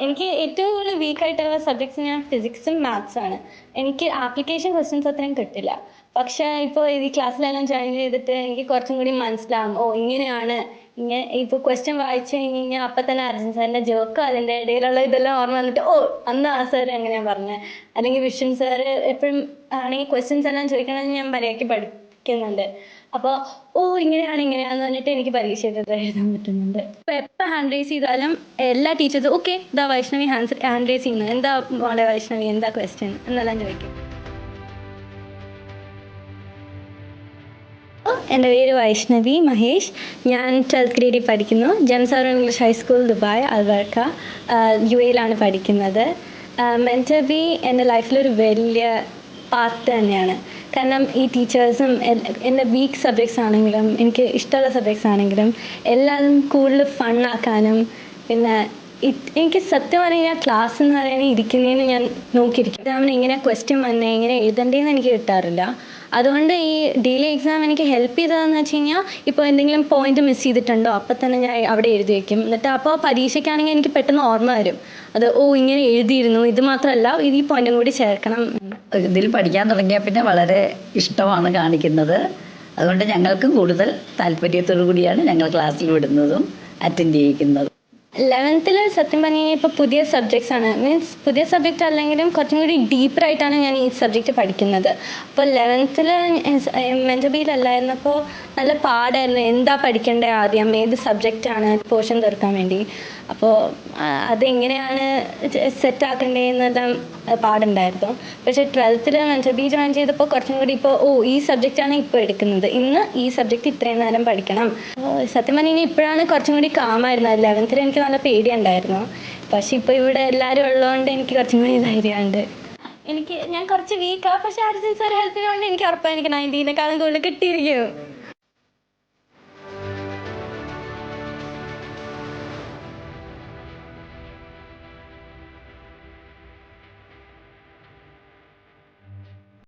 എനിക്ക് ഏറ്റവും കൂടുതൽ വീക്കായിട്ടുള്ള സബ്ജക്ട്സ് ഞാൻ ഫിസിക്സും മാത്സാണ്. എനിക്ക് ആപ്ലിക്കേഷൻ ക്വസ്റ്റ്യൻസ് അത്രയും കിട്ടില്ല. പക്ഷേ ഇപ്പോൾ ഈ ക്ലാസ്സിലെല്ലാം ജോയിൻ ചെയ്തിട്ട് എനിക്ക് കുറച്ചും കൂടി മനസ്സിലാവും. ഓ ഇങ്ങനെയാണ്, ഇപ്പോൾ ക്വസ്റ്റ്യൻ വായിച്ചു കഴിഞ്ഞ് കഴിഞ്ഞാൽ അപ്പം തന്നെ അർജുൻ സാറിൻ്റെ ജോക്ക് അതിൻ്റെ ഇടയിലുള്ള ഇതെല്ലാം ഓർമ്മ വന്നിട്ട് ഓ അന്ന് ആ സാർ എങ്ങനെയാണ് പറഞ്ഞത്, അല്ലെങ്കിൽ വിഷ്ണു സാറ് എപ്പോഴും ആണെങ്കിൽ ക്വസ്റ്റ്യൻസ് എല്ലാം ചോദിക്കണമെന്ന് ഞാൻ മര്യാദയ്ക്ക് പഠിക്കുന്നുണ്ട്. അപ്പോൾ ഓ ഇങ്ങനെയാണെന്ന് പറഞ്ഞിട്ട് എനിക്ക് പരീക്ഷ എഴുതാൻ പറ്റുന്നുണ്ട്. ഇപ്പൊ എപ്പോൾ ഹാൻഡ് റൈസ് ചെയ്താലും എല്ലാ ടീച്ചേഴ്സും ഓക്കെ ഇതാ വൈഷ്ണവി ഹാൻഡ് റൈസ് ചെയ്യുന്നത്, എന്താ മോളെ വൈഷ്ണവി എന്താ ക്വസ്റ്റ്യൻ എന്നെല്ലാം ചോദിക്കും. എൻ്റെ പേര് വൈഷ്ണവി മഹേഷ്. ഞാൻ 12th ഗ്രേഡിൽ പഠിക്കുന്നു. Gems English high school Dubai Al Warqa UAE പഠിക്കുന്നത്. മെൻറ്റർ ബി എൻ്റെ ലൈഫിലൊരു വലിയ പാർട്ട് തന്നെയാണ്. കാരണം ഈ ടീച്ചേഴ്സും എൻ്റെ വീക്ക് സബ്ജക്ട്സ് ആണെങ്കിലും എനിക്ക് ഇഷ്ടമുള്ള സബ്ജക്ട്സ് ആണെങ്കിലും എല്ലാതും കൂടുതൽ ഫണ്ണാക്കാനും പിന്നെ എനിക്ക് സത്യം പറഞ്ഞു കഴിഞ്ഞാൽ ക്ലാസ് എന്ന് പറയുന്നത് ഇരിക്കുന്നതിന് ഞാൻ നോക്കിയിരിക്കും. എക്സാമിന് ഇങ്ങനെ ക്വസ്റ്റ്യൻ വന്നേ ഇങ്ങനെ എഴുതണ്ടേന്ന് എനിക്ക് കിട്ടാറില്ല. അതുകൊണ്ട് ഈ ഡെയിലി എക്സാം എനിക്ക് ഹെൽപ്പ് ചെയ്തതെന്ന് വെച്ച് കഴിഞ്ഞാൽ ഇപ്പോൾ എന്തെങ്കിലും പോയിന്റ് മിസ് ചെയ്തിട്ടുണ്ടോ അപ്പം തന്നെ ഞാൻ അവിടെ എഴുതി വയ്ക്കും. എന്നിട്ട് അപ്പോൾ പരീക്ഷയ്ക്കാണെങ്കിൽ എനിക്ക് പെട്ടെന്ന് ഓർമ്മ വരും, അത് ഓ ഇങ്ങനെ എഴുതിയിരുന്നു, ഇത് മാത്രമല്ല ഇത് ഈ പോയിന്റും കൂടി ചേർക്കണം. ഇതിൽ പഠിക്കാൻ തുടങ്ങിയാൽ പിന്നെ വളരെ ഇഷ്ടമാണ് കാണിക്കുന്നത്. അതുകൊണ്ട് ഞങ്ങൾക്കും കൂടുതൽ താല്പര്യത്തോടു കൂടിയാണ് ഞങ്ങൾ ക്ലാസ്സിൽ വിടുന്നതും അറ്റൻഡ് ചെയ്യിക്കുന്നതും. 11th സത്യം പറഞ്ഞു കഴിഞ്ഞാൽ ഇപ്പോൾ പുതിയ സബ്ജക്ട്സ് ആണ്, മീൻസ് പുതിയ സബ്ജക്റ്റ് അല്ലെങ്കിലും കുറച്ചും കൂടി ഡീപ്പറായിട്ടാണ് ഞാൻ ഈ സബ്ജക്റ്റ് പഠിക്കുന്നത്. അപ്പോൾ 11th മെൻറ്റർ ബിയിലല്ലായിരുന്നപ്പോൾ നല്ല പാടായിരുന്നു, എന്താ പഠിക്കേണ്ടത് ആദ്യം, ഏത് സബ്ജക്റ്റാണ് പോർഷൻ തീർക്കാൻ വേണ്ടി. അപ്പോൾ അതെങ്ങനെയാണ് സെറ്റാക്കേണ്ടതെന്നെല്ലാം പാടുണ്ടായിരുന്നു. പക്ഷേ 12th മെൻറ്റർ ബി ജോയിൻ ചെയ്തപ്പോൾ കുറച്ചും കൂടി ഇപ്പോൾ ഓ ഈ സബ്ജക്റ്റാണ് ഇപ്പോൾ എടുക്കുന്നത്, ഇന്ന് ഈ സബ്ജക്റ്റ് ഇത്രയും നേരം പഠിക്കണം. സത്യം പറഞ്ഞു കഴിഞ്ഞാൽ ഇപ്പോഴാണ് കുറച്ചും കൂടി കാമായിരുന്നത്. 11th എനിക്ക് നല്ല പേടിയുണ്ടായിരുന്നു. പക്ഷെ ഇപ്പോൾ ഇവിടെ എല്ലാവരും ഉള്ളതുകൊണ്ട് എനിക്ക് കുറച്ചും കൂടി ധൈര്യമുണ്ട്. ഞാൻ കുറച്ച് വീക്കാണ്, പക്ഷെ അർജുൻ സാർ ഹെൽപ്പിനുകൊണ്ട് എനിക്ക് ഉറപ്പാണ് എനിക്ക് 90-നേക്കാളും കൂടുതൽ കിട്ടിയിരിക്കും.